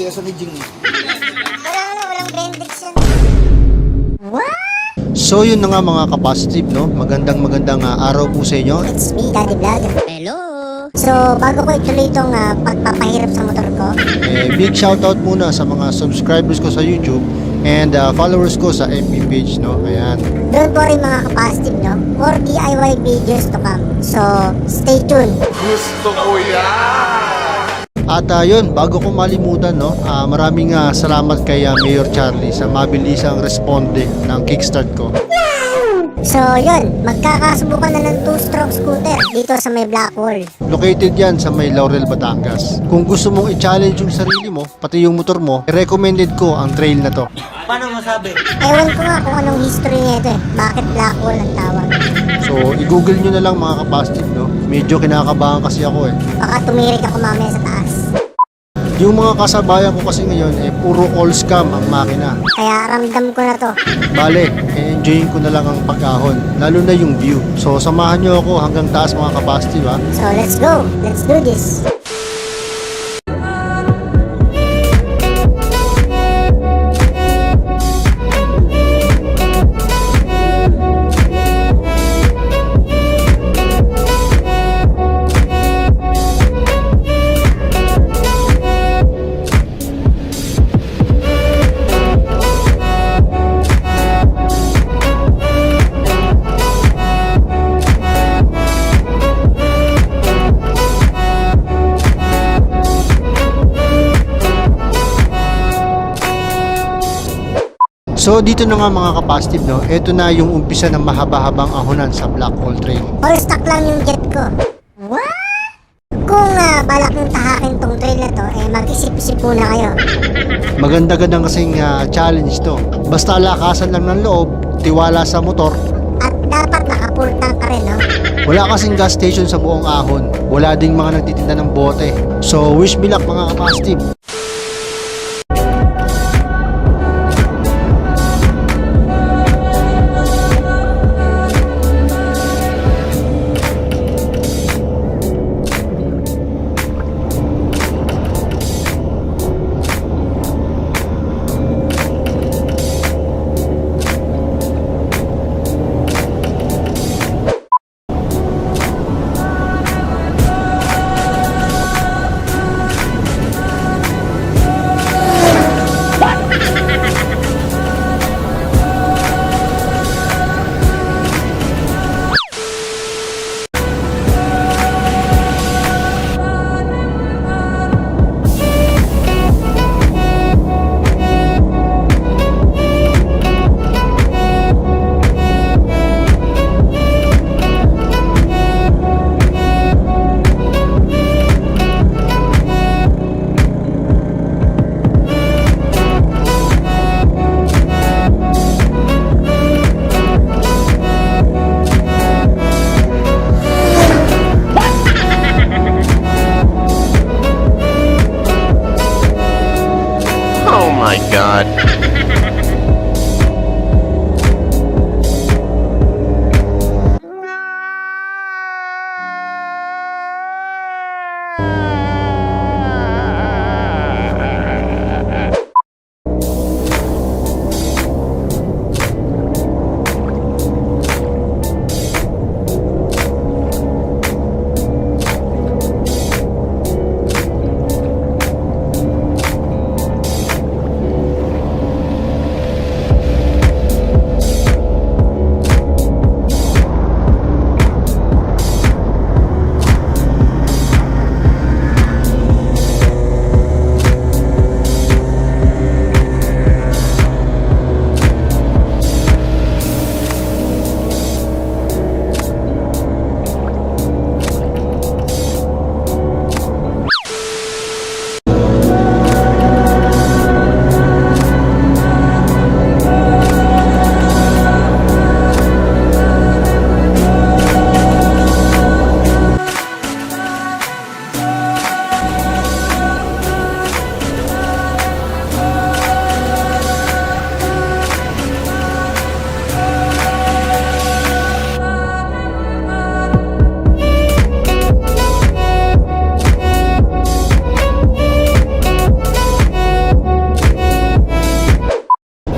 sa Nijing. Walang Bendix yan. What? So yun na nga mga ka-positive, no? Magandang araw po sa inyo. It's me, Daddy Vlog. Hello! So, bago ko ituloy itong pagpapahirap sa motor ko, Big shoutout muna sa mga subscribers ko sa YouTube and followers ko sa FB page, no? Ayan. don't worry mga ka-positive, no? More DIY videos to come. So, stay tuned. Gusto ko yan! At yun, bago ko malimutan, no? Maraming salamat kay Mayor Charlie sa mabilisang responde ng kickstart ko. So, yun. Magkakasubukan na ng 2-stroke scooter dito sa may Blackwall. Located yan sa may Laurel, Batangas. Kung gusto mong i-challenge yung sarili mo, pati yung motor mo, recommended ko ang trail na to. Paano masabi? Ewan ko nga kung anong history nito eh. Bakit Blackwall ang tawag? So, i-google nyo na lang mga ka-positive, no? Medyo kinakabahan kasi ako eh. Baka tumirik ako mamaya sa taas. Yung mga kasabayan ko kasi ngayon, puro all scam ang makina. Kaya ramdam ko na to. Bale, enjoyin ko na lang ang pag-ahon, lalo na yung view. So, samahan nyo ako hanggang taas mga ka-positive, ha? So, let's go. Let's do this. So, dito na nga mga ka-positive, no? Ito na yung umpisa ng mahaba-habang ahonan sa Blackwall Trail. All stock lang yung jet ko. What? Kung balak nung tahakin tong trail na to, mag-isip-isip muna kayo. Maganda-gandang kasing challenge to. Basta lakasan lang ng loob, tiwala sa motor. At dapat naka-full tank ka rin, no? Wala kasing gas station sa buong ahon. Wala ding mga nagtitinda ng bote. So, wish me luck mga ka-positive. Oh my god.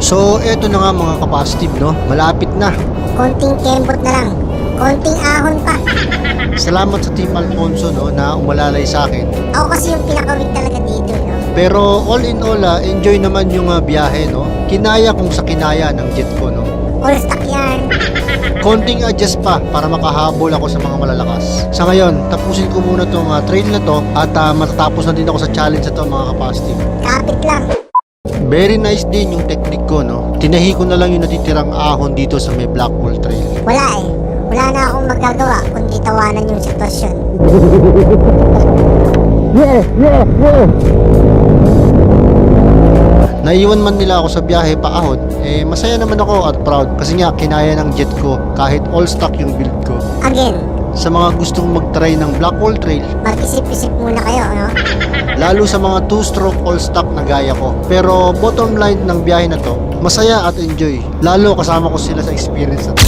So eto na nga mga kapasitive, no? Malapit na. Konting kembot na lang. Konting ahon pa. Salamat sa Team Alfonso, no, na umalalay sa akin. Ako kasi yung pinakawig talaga dito, no? Pero all in all, enjoy naman yung biyahe, no? Kinaya kung sa kinaya ng jet ko, no? All stock yan. Konting adjust pa para makahabol ako sa mga malalakas. Sa ngayon, tapusin ko muna tong trail na to at matatapos na din ako sa challenge na to mga kapasitive. Kapit lang. Very nice din yung technique ko, no? Tinahi ko na lang yung natitirang ahon dito sa may Blackwall Trail. Wala eh. Wala na akong magagawa kundi tawanan yung sitwasyon. Naiwan man nila ako sa biyahe paahon, masaya naman ako at proud kasi nga kinaya ng jet ko kahit all stock yung build ko. Again, Sa mga gustong mag-try ng Blackwall Trail, mag-isip-isip muna kayo, no? lalo sa mga 2-stroke all stock na gaya ko. Pero bottom line ng biyahe na to, masaya at enjoy. Lalo kasama ko sila sa experience na to.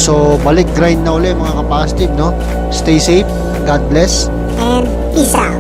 So, balik grind na uli mga kapasitive, no? Stay safe, God bless. And peace out.